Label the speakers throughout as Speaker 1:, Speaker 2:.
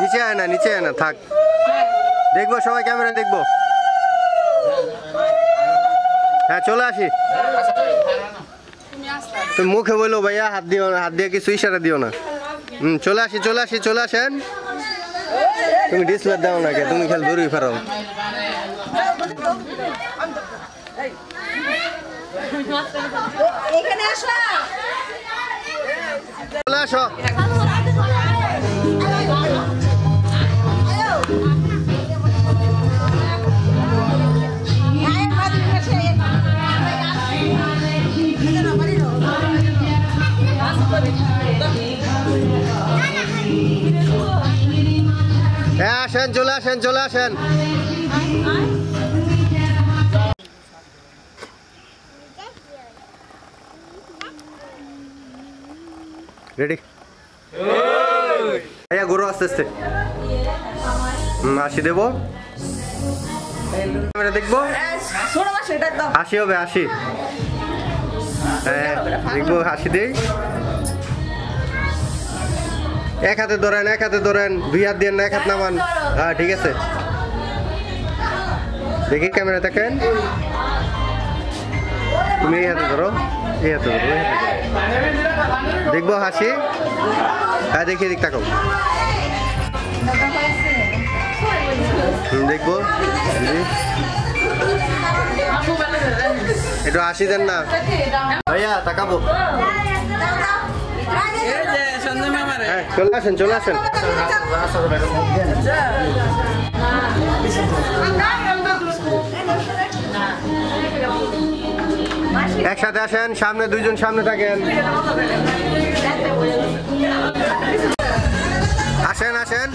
Speaker 1: নিচে আয় না থাক, দেখবো সবাই ক্যামেরা দেখবো। হ্যাঁ চলে আসি। তুমি মুখে বললো ভাইয়া, হাত দিও না, হাত দিয়ে কিছু ইশারা দিও না। চলে আসেন। তুমি ডিসপ্লে দাও না কে, তুমি খেল দূরই ফেরাও। চলে আসো। হ্যাঁ আসেন, চলে আসেন। রেডি? ভাইয়া ঘুরো আস্তে আস্তে। আসি দেবো, দেখবো। হাসি হবে, হাসি। হ্যাঁ দেখবো, হাসি দেই। এক হাতে ধরেন, দুই হাত দিয়ে না, এক হাত নামান। হ্যাঁ ঠিক আছে, দেখি ক্যামেরা দেখেন। তুমি এই হাতে ধরো, দেখবো হাসি। হ্যাঁ দেখি, এদিক তাকাও, দেখবো। একটু হাসি দেন না ভাইয়া, তাকাবো। হ্যাঁ চলে আসেন। একসাথে আসেন, সামনে দুইজন সামনে থাকেন। আসেন।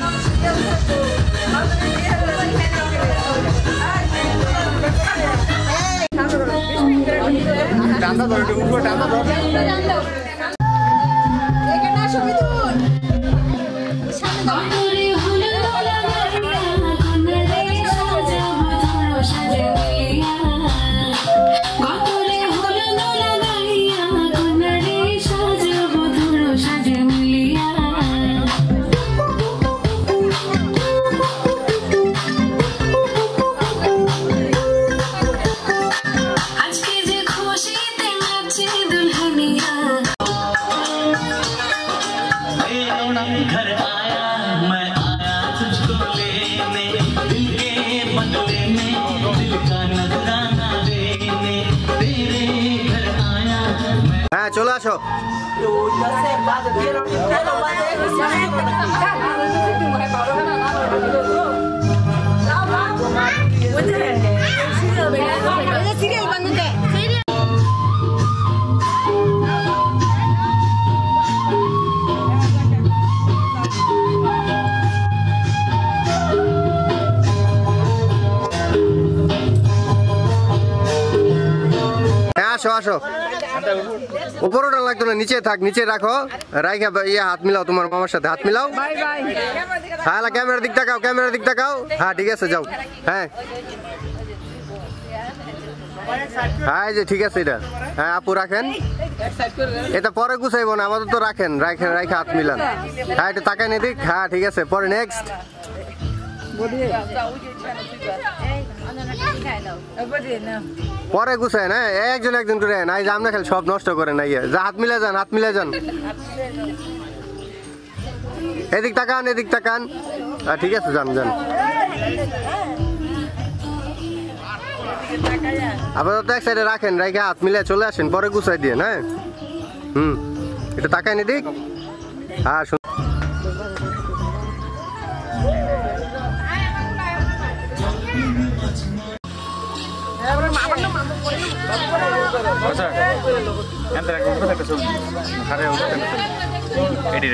Speaker 2: घर आया मैं आया तुझको लेने, दिल के बंगले में दिल का नजराना लेने, तेरे घर आया मैं।
Speaker 1: হ্যাঁ চলে আসো। আসো উপর ওটা লাগতো না, নিচে থাক, নিচে রাখো। রাইখা হাত মিলাও, তোমার মামার সাথে হাত মিলাও। হ্যাঁ ক্যামেরার দিক তাকাও। হ্যাঁ ঠিক আছে, যাও। হ্যাঁ যে ঠিক আছে এটা। হ্যাঁ আপু রাখেন, এটা পরে গুছাইবো না, আমাদের তো রাখেন হাত মিলান। হ্যাঁ এটা তাকাই এদিক। হ্যাঁ ঠিক আছে, পরে নেক্সট। পরে গুছায় না, একজন করে নাই যে আমরা খেল সব নষ্ট করে নাই। যা হাত মিলে যান। এদিক তাকান। ঠিক আছে, যান। আপাতত এক সাইডে রাখেন, রাইখে হাত মিলে চলে আসেন, পরে গুছাই দিয়ে। হ্যাঁ এটা তাকান এদিক। হ্যাঁ
Speaker 3: রেডি